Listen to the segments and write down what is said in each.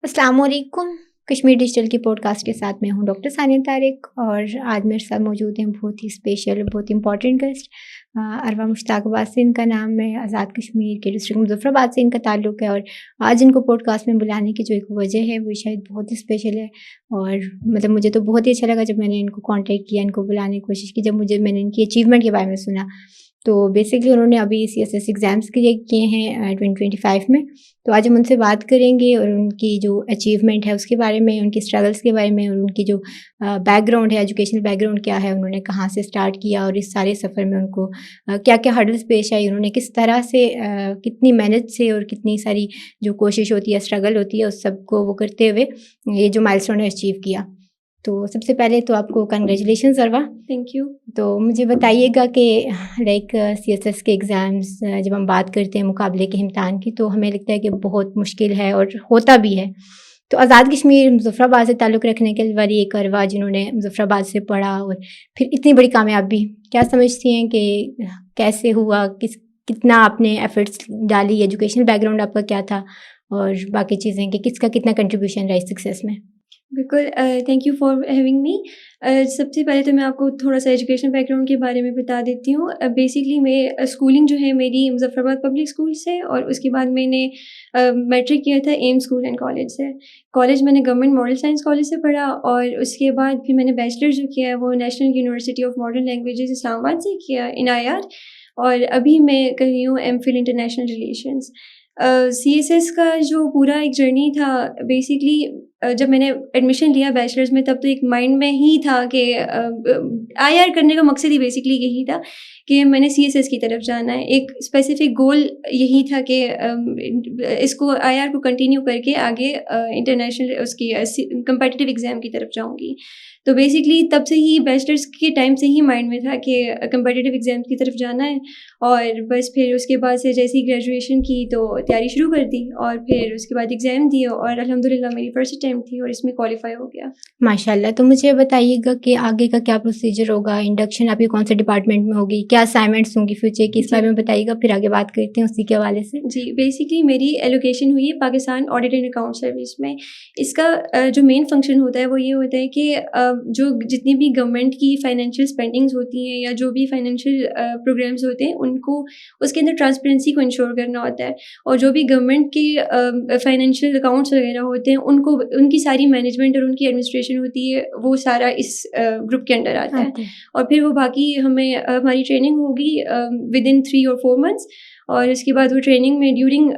अस्सलाम वालेकुम। कश्मीर डिजिटल की पॉडकास्ट के साथ मैं हूं डॉक्टर सानिया तारिक और आज मेरे साथ मौजूद हैं बहुत ही स्पेशल बहुत ही इंपॉर्टेंट गेस्ट अरवा मुश्ताक़ाबाद से इनका नाम है। आज़ाद कश्मीर के डिस्ट्रिक्ट मुज़फ़्फ़राबाद से इनका ताल्लुक़ है और आज इनको पॉडकास्ट में बुलाने की जो एक वजह है वो शायद बहुत ही स्पेशल है। और मतलब मुझे तो बहुत ही अच्छा लगा जब मैंने इनको कॉन्टेक्ट किया, इनको बुलाने की कोशिश की, जब मैंने इनकी अचीवमेंट के बारे में सुना। तो बेसिकली उन्होंने अभी CSS एग्ज़ाम्स क्लियर किए हैं 2025 में। तो आज हम उनसे बात करेंगे और उनकी जो अचीवमेंट है उसके बारे में, उनकी स्ट्रगल्स के बारे में और उनकी जो बैकग्राउंड है, एजुकेशनल बैकग्राउंड क्या है, उन्होंने कहाँ से स्टार्ट किया और इस सारे सफ़र में उनको क्या-क्या हर्डल्स पेश आई, उन्होंने किस तरह से कितनी मेहनत से और कितनी सारी जो कोशिश होती है, स्ट्रगल होती है, उस सब को वो करते हुए ये जो माइलस्टोन है अचीव किया। तो सबसे पहले तो आपको कांग्रेचुलेशंस अरवा। Thank you. तो मुझे बताइएगा कि लाइक CSS के एग्ज़ाम्स जब हम बात करते हैं मुकाबले के इम्तिहान की तो हमें लगता है कि बहुत मुश्किल है और होता भी है। तो आज़ाद कश्मीर मुज़फ़्फ़राबाद से ताल्लुक़ रखने के वाली एक अरवा जिन्होंने मुज़फ़्फ़राबाद से पढ़ा और फिर इतनी बड़ी कामयाबी, क्या समझती हैं कि कैसे हुआ? कितना आपने एफ़र्ट्स डाली? एजुकेशनल बैकग्राउंड आपका क्या था? और बाकी चीज़ें कि किसका कितना कंट्रीब्यूशन रहा इस सक्सेस में? बिल्कुल, thank you for having me. सबसे पहले तो मैं आपको थोड़ा-सा एजुकेशन बैकग्राउंड के बारे में बता देती हूँ। बेसिकली मैं स्कूलिंग जो है मेरी मुज़फ़्फ़राबाद पब्लिक स्कूल से और उसके बाद मैंने मैट्रिक किया था एम्स स्कूल एंड कॉलेज से। कॉलेज मैंने गवर्नमेंट मॉडल साइंस कॉलेज से पढ़ा और उसके बाद फिर मैंने बैचलर जो किया है वो national university of modern languages Islamabad से किया इन IR और अभी मैं कर रही हूँ MPhil इंटरनेशनल रिलेशंस। CSS का जो पूरा एक जर्नी था बेसिकली जब मैंने एडमिशन लिया बैचलर्स में तब तो एक माइंड में ही था कि IR करने का मकसद ही बेसिकली यही था कि मैंने CSS की तरफ जाना है। एक स्पेसिफिक गोल यही था कि इसको IR को कंटिन्यू करके आगे इंटरनेशनल उसकी कम्पिटिटिव एग्ज़ाम की तरफ जाऊँगी। तो बेसिकली तब से ही बैचलर्स के टाइम से ही माइंड में था कि कम्पिटिटिव एग्ज़ाम की तरफ जाना है और बस फिर उसके बाद से जैसे ही ग्रेजुएशन की तो तैयारी शुरू कर दी और फिर उसके बाद एग्ज़ाम दिए और अल्हम्दुलिल्लाह मेरी फर्स्ट अटेम्प्ट थी और इसमें क्वालिफ़ाई हो गया। माशाल्लाह। तो मुझे बताइएगा कि आगे का क्या प्रोसीजर होगा? इंडक्शन आपकी कौन से डिपार्टमेंट में होगी? क्या असाइनमेंट्स होंगी फ्यूचर की? इस जी। बारे में बताइएगा, फिर आगे बात करते हैं उसी के हवाले से। जी, बेसिकली मेरी एलोकेशन हुई है Pakistan audit and account service में। इसका जो मेन फंक्शन होता है वो ये होता है कि जो जितनी भी गवर्नमेंट की फाइनेंशियल स्पेंडिंग्स होती हैं या जो भी फाइनेंशियल प्रोग्राम्स होते हैं उनको उसके अंदर ट्रांसपेरेंसी को इंश्योर करना होता है और जो भी गवर्नमेंट के फाइनेंशियल अकाउंट्स वगैरह होते हैं उनको उनकी सारी मैनेजमेंट और उनकी एडमिनिस्ट्रेशन होती है वो सारा इस ग्रुप के अंडर आता है। और फिर वो बाकी हमें हमारी ट्रेनिंग होगी विदिन 3 और 4 मंथ्स और उसके बाद वो ट्रेनिंग में ड्यूरिंग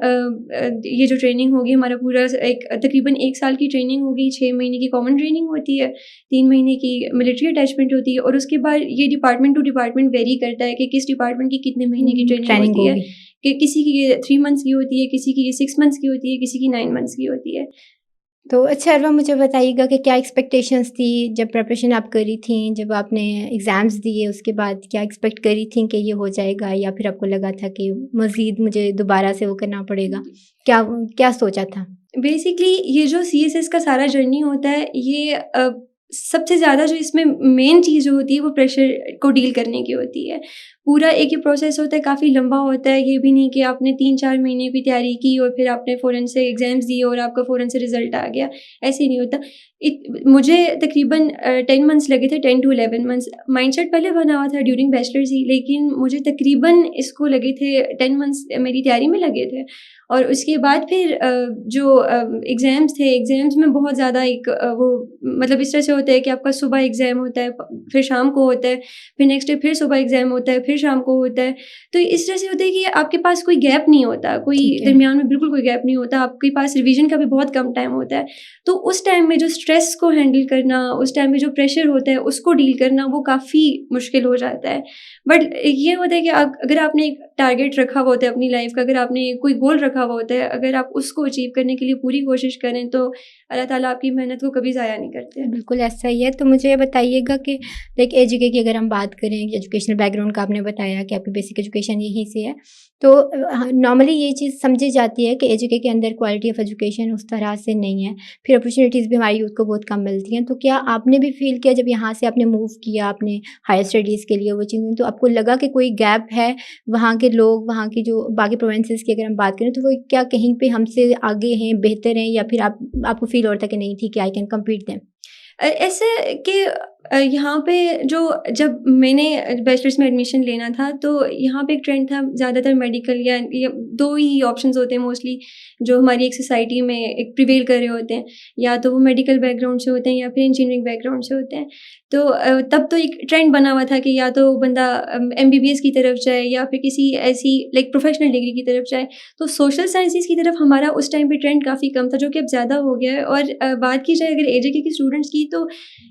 ये जो ट्रेनिंग होगी हमारा पूरा एक तकरीबन 1 साल की ट्रेनिंग होगी, 6 महीने की कॉमन ट्रेनिंग होती है, 3 महीने की मिलिट्री अटैचमेंट होती है और उसके बाद ये डिपार्टमेंट टू डिपार्टमेंट वेरी करता है कि किस डिपार्टमेंट की कितने महीने की ट्रेनिंग होती है। कि किसी की ये 3 मंथ्स की होती है, किसी की ये 6 मंथ्स की होती है, किसी की 9 मंथ्स की होती है। तो अच्छा अरवा मुझे बताइएगा कि क्या एक्सपेक्टेशंस थी जब प्रिपरेशन आप कर रही थी, जब आपने एग्ज़ाम्स दिए उसके बाद क्या एक्सपेक्ट करी थी कि ये हो जाएगा या फिर आपको लगा था कि मज़ीद मुझे दोबारा से वो करना पड़ेगा? क्या क्या सोचा था? बेसिकली ये जो CSS का सारा जर्नी होता है ये सबसे ज़्यादा जो इसमें मेन चीज़ जो होती है वो प्रेशर को डील करने की होती है। पूरा एक ही प्रोसेस होता है, काफ़ी लंबा होता है, ये भी नहीं कि आपने 3-4 महीने की तैयारी की और फिर आपने फ़ौरन से एग्ज़ाम्स दिए और आपका फ़ौरन से रिज़ल्ट आ गया, ऐसे नहीं होता। मुझे तकरीबन 10 मंथ्स लगे थे, 10 टू 11 मंथ्स। माइंडसेट पहले बना हुआ था ड्यूरिंग बैचलर्स ही, लेकिन मुझे तकरीबन इसको लगे थे 10 मंथ्स मेरी तैयारी में लगे थे। और उसके बाद फिर जो एग्ज़ाम्स थे, एग्ज़ाम्स में बहुत ज़्यादा वो मतलब इस तरह से होता है कि आपका सुबह एग्ज़ाम होता है, फिर शाम को होता है, फिर नेक्स्ट डे फिर सुबह एग्ज़ाम होता है, फिर शाम को होता है। तो इस तरह से होता है कि आपके पास कोई गैप नहीं होता, कोई दरमियान में बिल्कुल कोई गैप नहीं होता, आपके पास रिवीजन का भी बहुत कम टाइम होता है। तो उस टाइम में जो स्ट्रेस को हैंडल करना, उस टाइम में जो प्रेशर होता है, उसको डील करना, वो काफ़ी मुश्किल हो जाता है। बट ये होता है कि अगर आपने एक टारगेट रखा हुआ होता है अपनी लाइफ़ का, अगर आपने कोई गोल रखा हुआ होता है, अगर आप उसको अचीव करने के लिए पूरी कोशिश करें, तो अल्लाह ताला आपकी मेहनत को कभी ज़ाया नहीं करते। बिल्कुल ऐसा ही है। तो मुझे ये बताइएगा कि लाइक एजुके की अगर हम बात करें, एजुकेशनल बैकग्राउंड का आपने बताया कि आपकी बेसिक एजुकेशन यहीं से है। तो नॉर्मली ये चीज़ समझी जाती है कि एजुके के अंदर क्वालिटी ऑफ एजुकेशन उस तरह से नहीं है, फिर अपॉर्चुनिटीज़ भी हमारी यूथ को बहुत कम मिलती हैं। तो क्या आपने भी फ़ील किया जब यहाँ से आपने मूव किया अपने हायर स्टडीज़ के लिए वो चीज़ें, तो आपको लगा कि कोई गैप है, वहाँ के लोग, वहाँ की जो बाकी प्रोविंसेस की अगर हम बात करें, तो वो क्या कहीं पे हमसे आगे हैं, बेहतर हैं, या फिर आपको फ़ील हो रहा था कि नहीं ठीक है, आई कैन कम्पीट देम? ऐसे कि यहाँ पे जो जब मैंने बैचलर्स में एडमिशन लेना था, तो यहाँ पे एक ट्रेंड था, ज़्यादातर मेडिकल या 2 ही ऑप्शंस होते हैं मोस्टली जो हमारी एक सोसाइटी में एक प्रिवेल कर रहे होते हैं, या तो वो मेडिकल बैकग्राउंड से होते हैं या फिर इंजीनियरिंग बैकग्राउंड से होते हैं। तो तब तो एक ट्रेंड बना हुआ था कि या तो बंदा एमबीबीएस की तरफ जाए या फिर किसी ऐसी लाइक प्रोफेशनल डिग्री की तरफ जाए। तो सोशल साइंसेज़ की तरफ हमारा उस टाइम पे ट्रेंड काफ़ी कम था, जो कि अब ज़्यादा हो गया है। और बात की जाए अगर एजेके के स्टूडेंट्स की, तो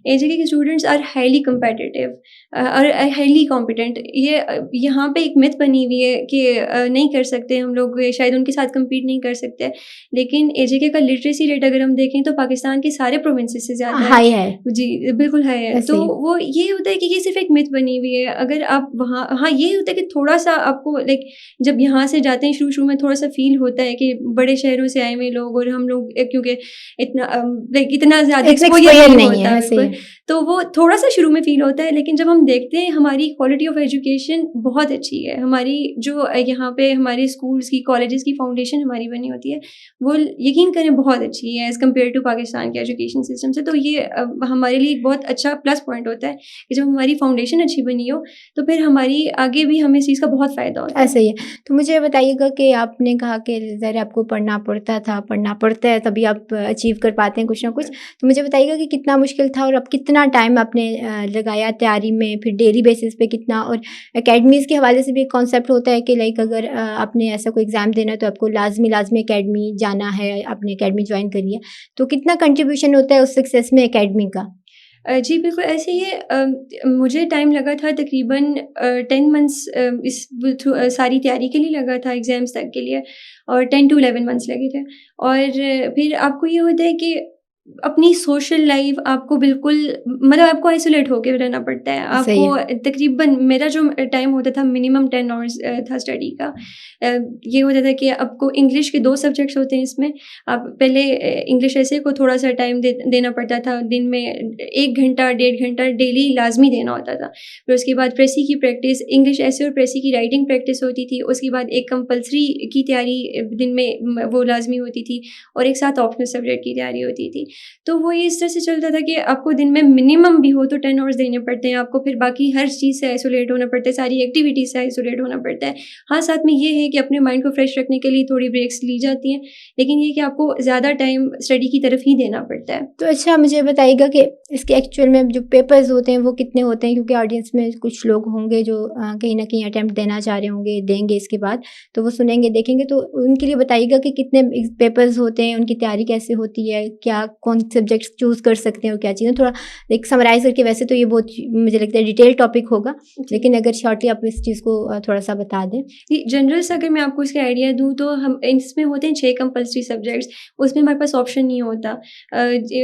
एजेके के स्टूडेंट्स आर हाईली कम्पेटिटिव और हाईली कॉम्पिटेंट। ये यहाँ पे एक मिथ बनी हुई है कि नहीं कर सकते हम लोग, शायद उनके साथ कम्पीट नहीं कर सकते। लेकिन एजेके का लिटरेसी रेट अगर हम देखें तो पाकिस्तान के सारे प्रोविंसेस से ज़्यादा हाई है। जी, बिल्कुल है। ऐसे तो ही। वो ये होता है कि ये सिर्फ़ एक मिथ बनी हुई है। अगर आप वहाँ, हाँ, ये होता है कि थोड़ा-सा आपको लाइक जब यहाँ से जाते हैं शुरू-शुरू में थोड़ा-सा फ़ील होता है कि बड़े शहरों से आए हुए लोग, और हम लोग क्योंकि इतना लाइक इतना ज़्यादा एक्सपोज़र एक्सपोज़र नहीं नहीं है, होता ऐसे ही बिल्कुल। है। तो वो थोड़ा-सा शुरू में फ़ील होता है, लेकिन जब हम देखते हैं हमारी क्वालिटी ऑफ़ एजुकेशन बहुत अच्छी है। हमारी जो यहाँ पे हमारे स्कूल्स की, कॉलेजेस की फाउंडेशन हमारी बनी होती है, वो यकीन करें बहुत अच्छी है एज़ कम्पेयर टू पाकिस्तान के एजुकेशन सिस्टम से। तो ये हमारे लिए एक बहुत अच्छा प्लस पॉइंट होता है कि जब हमारी फाउंडेशन अच्छी बनी हो, तो फिर हमारी आगे भी हमें इस चीज़ का बहुत फ़ायदा होता है। ऐसा ही है। तो मुझे बताइएगा कि आपने कहा कि ज़रा आपको पढ़ना पड़ता था, पढ़ना पड़ता है तभी आप अचीव कर पाते हैं कुछ ना कुछ। तो मुझे बताइएगा कि कितना मुश्किल था और अब कितना टाइम आपने लगाया तैयारी में, फिर डेली बेसिस पे कितना, और अकेडमीज़ के हवाले से भी एक कॉन्सेप्ट होता है कि लाइक अगर आपने ऐसा कोई एग्ज़ाम देना है तो आपको लाज़मी अकेडमी जाना है, आपने अकेडमी जॉइन करी है। तो कितना कंट्रीब्यूशन होता है उस सक्सेस में अकेडमी का? जी, बिल्कुल ऐसे ही है। मुझे टाइम लगा था तकरीबन 10 मंथ्स इस थ्रू सारी तैयारी के लिए लगा था, एग्ज़ाम्स तक के लिए, और 10 टू 11 मंथ्स लगे थे। और फिर आपको ये होता है कि अपनी सोशल लाइफ़ आपको बिल्कुल, मतलब आपको आइसोलेट होके रहना पड़ता है। सही आपको है। तकरीबन मेरा जो टाइम होता था मिनिमम 10 आवर्स था स्टडी का। ये होता था कि आपको इंग्लिश के 2 सब्जेक्ट्स होते हैं इसमें। आप पहले इंग्लिश ऐसे को थोड़ा-सा टाइम देना पड़ता था। दिन में 1 घंटा, 1.5 घंटा डेली लाज़मी देना होता था। फिर उसके बाद प्रेसी की प्रैक्टिस, इंग्लिश ऐसे और प्रेसी की राइटिंग प्रैक्टिस होती थी। उसके बाद एक कंपल्सरी की तैयारी दिन में वो लाज़मी होती थी, और एक साथ ऑप्शनल सब्जेक्ट की तैयारी होती थी। तो वो ये इस तरह से चलता था कि आपको दिन में मिनिमम भी हो तो 10 आवर्स देने पड़ते हैं। आपको फिर बाकी हर चीज़ से आइसोलेट होना पड़ता है, सारी एक्टिविटीज़ से आइसोलेट होना पड़ता है। हाँ, साथ में ये है कि अपने माइंड को फ्रेश रखने के लिए थोड़ी ब्रेक्स ली जाती हैं, लेकिन ये कि आपको ज़्यादा टाइम स्टडी की तरफ ही देना पड़ता है। तो अच्छा मुझे बताइएगा कि इसके एक्चुअल में जो पेपर्स होते हैं वो कितने होते हैं? क्योंकि ऑडियंस में कुछ लोग होंगे जो कहीं न कहीं अटेम्प्ट देना चाह रहे होंगे, देंगे इसके बाद, तो वो सुनेंगे, देखेंगे, तो उनके लिए बताइएगा कि कितने पेपर्स होते हैं, उनकी तैयारी कैसे होती है, क्या कौन सब्जेक्ट्स चूज़ कर सकते हैं और क्या चीज़ें? थोड़ा एक समराइज़ करके, वैसे तो ये बहुत मुझे लगता है डिटेल टॉपिक होगा, जी। लेकिन अगर शॉर्टली आप इस चीज़ को थोड़ा-सा बता दें। जी, जनरल से अगर मैं आपको इसका आइडिया दूँ, तो हम इसमें होते हैं 6 कंपल्सरी सब्जेक्ट्स, उसमें हमारे पास ऑप्शन नहीं होता।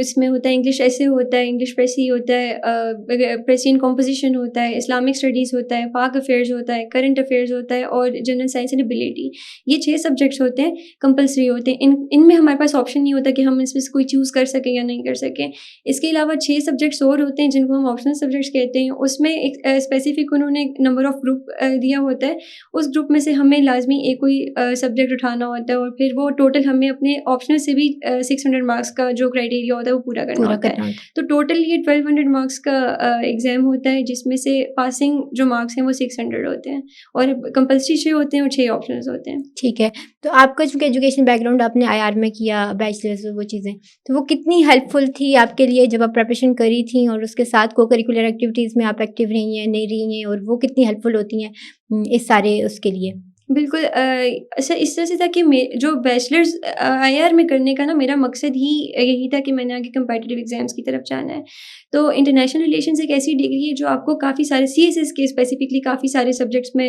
इसमें होता है इंग्लिश ऐसे होता है, इंग्लिश प्रेसी होता है, प्रेसी एंड कॉम्पोजिशन होता है, इस्लामिक स्टडीज़ होता है, पाक अफेयर्स होता है, करंट अफेयर्स होता है, और जनरल साइंस एंड एबिलिटी। ये 6 सब्जेक्ट्स होते हैं, कंपल्सरी होते हैं। इनमें हमारे पास ऑप्शन नहीं होता कि हम इसमें से कोई चूज़ कर सकें या नहीं कर सकें। इसके अलावा 6 सब्जेक्ट्स और होते हैं जिनको हम ऑप्शनल सब्जेक्ट्स कहते हैं। उसमें एक स्पेसिफिक उन्होंने नंबर ऑफ ग्रुप दिया होता है। उस ग्रुप में से हमें लाज़मी एक कोई सब्जेक्ट उठाना होता है, और फिर वो टोटल हमें अपने ऑप्शनल से भी 600 मार्क्स का जो क्राइटेरिया होता है वो पूरा करना होता है। करना होता है। तो टोटल ये 1200 मार्क्स का एग्ज़ाम होता है, जिसमें से पासिंग जो मार्क्स हैं वो 600 होते हैं, और कंपल्सरी 6 होते हैं और 6 ऑप्शनल्स होते हैं। ठीक है। तो आपका चूँकि एजुकेशन बैकग्राउंड आपने आईआर में किया, बैचलर्स वो चीज़ें, तो वो कितनी हेल्पफुल थी आपके लिए जब आप प्रिपरेशन करी थी, और उसके साथ को-करिकुलर एक्टिविटीज़ में आप एक्टिव रही हैं, नहीं रही हैं, और वो कितनी हेल्पफुल होती हैं इस सारे उसके लिए? बिल्कुल अच्छा इस तरह से था कि मैं जो बैचलर्स आईआर में करने का ना मेरा मकसद ही यही था कि मैंने आगे कम्पिटिटिव एग्ज़ाम्स की तरफ जाना है। तो इंटरनेशनल रिलेशंस एक ऐसी डिग्री है जो आपको काफ़ी सारे सीएसएस के स्पेसिफिकली काफ़ी सारे सब्जेक्ट्स में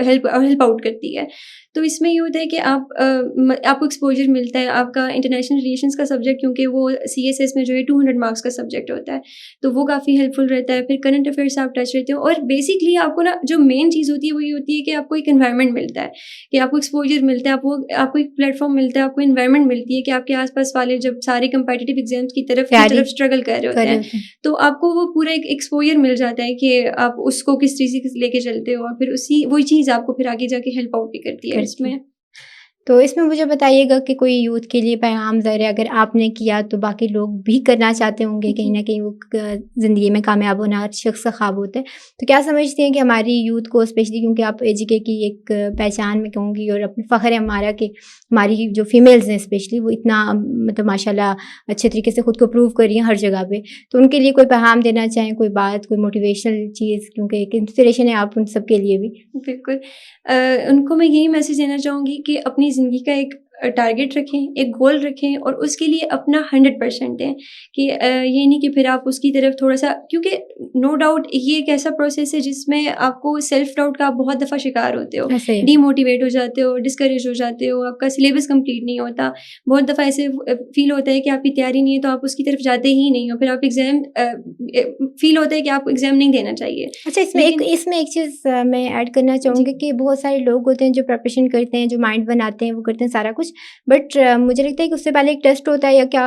हेल्प आउट करती है। तो इसमें ये होता है कि आपको एक्सपोज़र मिलता है, आपका इंटरनेशनल रिलेशंस का सब्जेक्ट क्योंकि वो सीएसएस में जो है 200 मार्क्स का सब्जेक्ट होता है, तो वो काफ़ी हेल्पफुल रहता है। फिर करंट अफेयर्स आप टच रहते हो और बेसिकली आपको ना जो मेन चीज़ होती है वो ये होती है कि आपको एक एनवायरनमेंट मिलता है, कि आपको एक्सपोज़र मिलता है, आपको एक प्लेटफ़ॉर्म मिलता है, आपको एनवायरनमेंट मिलती है कि आपके आस-पास वाले जब सारे कम्पिटिटिव एग्ज़ाम्स की तैयारी तरफ स्ट्रगल कर रहे कर होते रहे हैं, होते हैं। तो आपको वो पूरा एक एक्सपोज़र मिल जाता है कि आप उसको किस तरीके से लेके चलते हो और फिर वही चीज़ आपको फिर आगे जाके हेल्प आउट भी करती है करती है। इसमें। तो इसमें मुझे बताइएगा कि कोई यूथ के लिए पैगाम ज़रा अगर आपने किया तो बाकी लोग भी करना चाहते होंगे, कहीं जी। न कहीं वो ज़िंदगी में कामयाब होना हर शख्स का ख्वाब होता है। तो क्या समझती हैं कि हमारी यूथ को स्पेशली क्योंकि आप एजीके की एक पहचान मैं कहूँगी और अपनी फ़ख्र है हमारा कि हमारी जो फीमेल्स हैं स्पेशली वो इतना मतलब माशाल्लाह अच्छे तरीके से खुद को प्रूव कर रही हैं हर जगह पे। तो उनके लिए कोई पैगाम देना चाहें, कोई बात, कोई मोटिवेशनल चीज़ क्योंकि एक इंस्पिरेशन है आप उन सब के लिए भी? बिल्कुल। उनको मैं यही मैसेज देना चाहूँगी कि अपनी ज़िंदगी का एक टारगेट रखें, एक गोल रखें और उसके लिए अपना 100% दें कि ये नहीं कि फिर आप उसकी तरफ थोड़ा-सा क्योंकि नो डाउट ये एक ऐसा प्रोसेस है जिसमें आपको सेल्फ डाउट का आप बहुत दफ़ा शिकार होते हो, ऐसे ही। डीमोटिवेट हो जाते हो, डिस्करेज हो जाते हो, आपका सिलेबस कंप्लीट नहीं होता। बहुत दफ़ा ऐसे फ़ील होता है कि आपकी तैयारी नहीं है तो आप उसकी तरफ जाते ही नहीं हो, फिर आप फ़ील होता है कि आपको एग्ज़ाम नहीं देना चाहिए। अच्छा लेकिन इसमें एक चीज़ मैं ऐड करना जी। चाहूँगी कि बहुत सारे लोग होते हैं जो प्रिपरेशन करते हैं, जो माइंड बनाते हैं, वो करते हैं सारा कुछ। बट मुझे लगता है कि उससे पहले एक टेस्ट होता है या क्या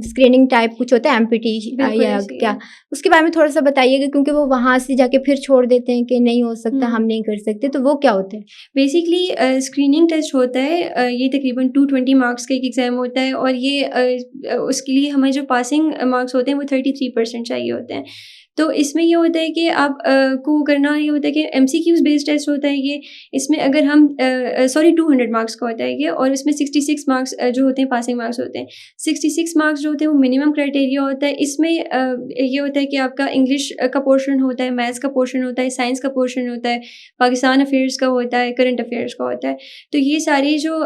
स्क्रीनिंग टाइप कुछ होता है एमपीटी बिल्कुल या ऐसे ही है। क्या? उसके बारे में थोड़ा-सा बताइएगा क्योंकि वो वहाँ से जाके फिर छोड़ देते हैं कि नहीं हो सकता, हुँ। हम नहीं कर सकते, तो वो क्या होता है? बेसिकली स्क्रीनिंग टेस्ट होता है ये तकरीबन 220 मार्क्स का एक एग्ज़ाम होता है और ये उसके लिए हमें जो पासिंग मार्क्स होते हैं वो 33% चाहिए होते हैं। तो इसमें ये होता है कि को करना ये होता है कि एमसीक्यूज़ बेस्ड टेस्ट होता है ये। इसमें अगर हम 200 मार्क्स का होता है ये और इसमें 66 मार्क्स जो होते हैं पासिंग मार्क्स होते हैं। 66 मार्क्स जो होते हैं वो मिनिमम क्राइटेरिया होता है। इसमें ये होता है कि आपका इंग्लिश का पोर्शन होता है, मैथ्स का पोर्शन होता है, साइंस का पोर्शन होता है, पाकिस्तान अफ़ेयर्स का होता है, करंट अफ़ेयर्स का होता है। तो ये सारे जो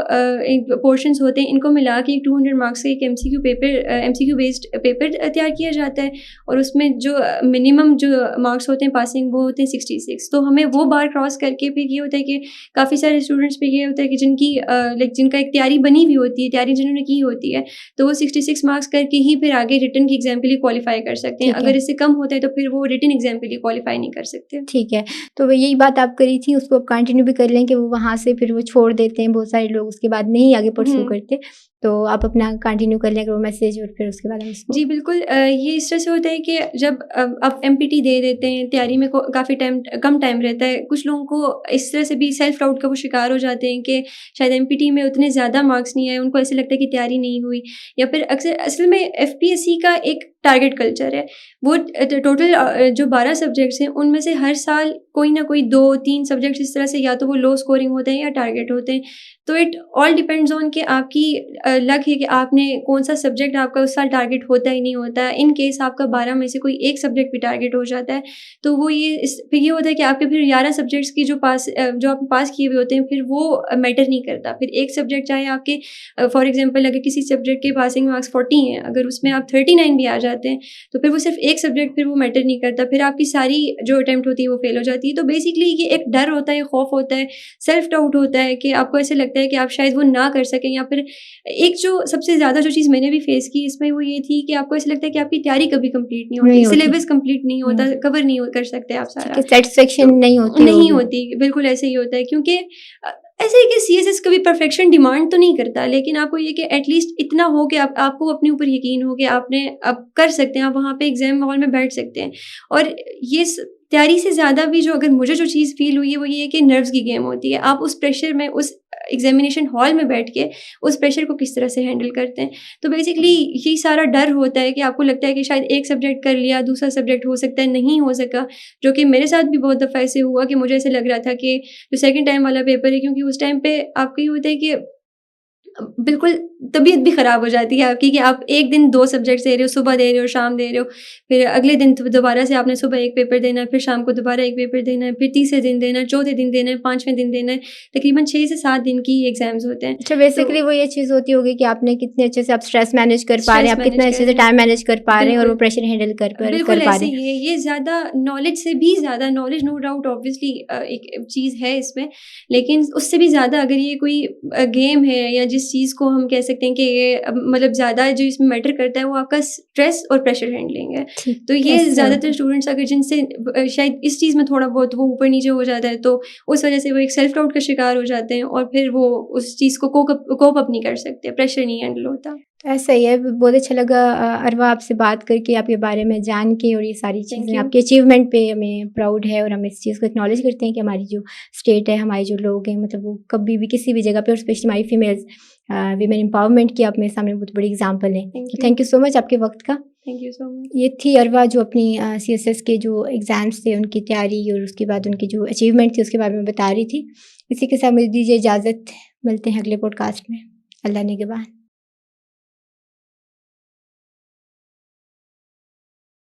पोर्शंस होते हैं इनको मिला के एक 200 मार्क्स का एक एमसीक्यू बेस्ड पेपर तैयार किया जाता है और उसमें जो मिनिमम जो मार्क्स होते हैं पासिंग वो होते हैं 66। तो हमें वो बार क्रॉस करके फिर ये होता है कि काफ़ी सारे स्टूडेंट्स पे ये होता है कि जिनका एक तैयारी बनी हुई होती है, तैयारी जिन्होंने की होती है, तो वो 66 मार्क्स करके ही फिर आगे रिटन के एग्ज़ाम के लिए क्वालीफ़ाई कर सकते हैं। ठीक है। अगर इससे कम होता है तो फिर वो रिटन एग्ज़ाम के लिए क्वालीफ़ाई नहीं कर सकते। ठीक है, तो वो यही बात आप करी थी उसको आप कंटिन्यू भी कर लें कि वो वहाँ से फिर वो छोड़ देते हैं, बहुत सारे लोग उसके बाद नहीं आगे परस्यू हुँ। करते। तो आप अपना कंटिन्यू कर लें अगर वो मैसेज और फिर उसके बाद हम इसको जी, बिल्कुल ये इस तरह से होता है कि जब आप एमपीटी दे देते हैं, तैयारी में को काफ़ी कम टाइम रहता है। कुछ लोगों को इस तरह से भी सेल्फ डाउट का वो शिकार हो जाते हैं कि शायद एमपीटी में उतने ज़्यादा मार्क्स नहीं आए, उनको ऐसे लगता है कि तैयारी नहीं हुई या फिर अक्सर असल में एफपीएससी का एक टारगेट कल्चर है। वो टोटल जो 12 सब्जेक्ट्स हैं, उनमें से हर साल कोई ना कोई 2-3 सब्जेक्ट्स इस तरह से या तो वो लो स्कोरिंग होते हैं या टारगेट होते हैं। तो इट ऑल डिपेंड्स ऑन कि आपकी लक है कि आपने कौन-सा सब्जेक्ट आपका उस साल टारगेट होता है, नहीं होता है। इन केस आपका 12 में से कोई एक सब्जेक्ट भी टारगेट हो जाता है, तो वो फिर ये होता है कि आपके फिर 11 सब्जेक्ट्स की जो आपने पास किए हुए होते हैं, फिर वो मैटर नहीं करता। फिर एक सब्जेक्ट चाहे आपके फॉर एग्ज़ाम्पल अगर किसी सब्जेक्ट के पासिंग मार्क्स 40 हैं, अगर उसमें आप 39 भी आ जाते हैं, तो फिर वो सिर्फ़ एक सब्जेक्ट फिर वो मैटर नहीं करता। फिर आपकी सारी जो अटेम्प्ट होती है, वो फ़ेल हो जाती है। तो बेसिकली ये एक डर होता है, खौफ़ होता है, सेल्फ डाउट होता है कि आपको ऐसे लगता है कि आप शायद वो ना कर सकें या फिर एक जो सबसे ज़्यादा जो चीज़ मैंने भी फ़ेस की इसमें वो ये थी कि आपको ऐसा लगता है कि आपकी तैयारी कभी कंप्लीट नहीं होती, नहीं होती, सिलेबस कंप्लीट नहीं नहीं होता, होती। कवर नहीं कर सकते आप ठीक सारा। है, सैटिस्फैक्शन तो नहीं होती नहीं होगी। होती, बिल्कुल ऐसे ही होता है क्योंकि ऐसे है कि सीएसएस कभी परफेक्शन डिमांड तो नहीं करता, लेकिन आपको ये कि एटलीस्ट इतना हो कि आपको अपने ऊपर यकीन हो कि आप कर सकते हैं, आप वहाँ पे एग्ज़ाम हॉल में बैठ सकते हैं। और ये तैयारी से ज़्यादा भी जो अगर मुझे जो चीज़ फ़ील हुई है, वो ये है कि नर्व्स की गेम होती है। आप उस प्रेशर में, उस एग्ज़ामिनेशन हॉल में बैठ के उस प्रेशर को किस तरह से हैंडल करते हैं। तो बेसिकली यही सारा डर होता है कि आपको लगता है कि शायद एक सब्जेक्ट कर लिया, दूसरा सब्जेक्ट हो सकता है नहीं हो सका, जो कि मेरे साथ भी बहुत दफ़ा ऐसे हुआ कि मुझे ऐसे लग रहा था कि जो सेकंड टाइम वाला पेपर है, क्योंकि उस टाइम पे आपको ये होता है कि बिल्कुल तबीयत भी ख़राब हो जाती है आपकी कि आप एक दिन 2 सब्जेक्ट्स दे रहे हो, सुबह दे रहे हो, शाम दे रहे हो, फिर अगले दिन दोबारा से आपने सुबह एक पेपर देना है, फिर शाम को दोबारा एक पेपर देना है, फिर तीसरे दिन देना है, चौथे दिन देना है, 5वें दिन देना है। तकरीबन 6 से 7 दिन की एग्ज़ाम्स होते हैं। अच्छा, तो बेसिकली वो ये चीज़ होती होगी कि आपने कितने अच्छे से आप स्ट्रेस मैनेज कर पा रहे हैं, स्ट्रेस आप कितना मैनेज अच्छे कर से रहे हैं। टाइम मैनेज कर पा रहे हैं और वो बिल्कुल। प्रेशर हैंडल कर बिल्कुल पा ऐसे रहे हैं। ही है। ये ज़्यादा नॉलेज से भी ज़्यादा नॉलेज नो डाउट ऑब्वियसली एक चीज़ है इसमें, लेकिन उससे भी ज़्यादा अगर ये कोई गेम है या जिस चीज़ को हम कह सकते हैं कि ये मतलब ज़्यादा जो इसमें मैटर करता है वो आपका स्ट्रेस और प्रेशर हैंडलिंग है। ठीक, तो ये ऐसा ज़्यादातर होगा। स्टूडेंट्स अगर जिनसे शायद इस चीज़ में थोड़ा बहुत वो ऊपर नीचे हो जाता है, तो उस वजह से वो एक सेल्फ डाउट का शिकार हो जाते हैं और फिर वो उस चीज़ को कोप अप नहीं कर सकते, प्रेशर नहीं हैंडल होता। ऐसा ही है, बहुत अच्छा लगा अरवा आपसे बात करके, आपके बारे में जान के, और ये सारी थैंक चीज़ें यू। आपके अचीवमेंट पे हमें प्राउड है और हम इस चीज़ को एक्नॉलेज करते हैं कि हमारी जो स्टेट है, हमारे जो लोग हैं, मतलब वो कभी भी किसी भी जगह पे, और स्पेशली हमारी फीमेल्स वीमेन एम्पावरमेंट की आप मेरे सामने बहुत बड़ी एग्जांपल है। थैंक तो you. Thank you so much आपके वक्त का। Thank you so much. ये थी अरवा जो अपनी सीएसएस के जो एग्ज़ाम्स थे उनकी तैयारी और उसके बाद उनकी जो अचीवमेंट थी उसके बारे में बता रही थी। इसी के साथ मुझे दीजिए इजाज़त, मिलते हैं अगले पॉडकास्ट में। अल्लाह निगहबान।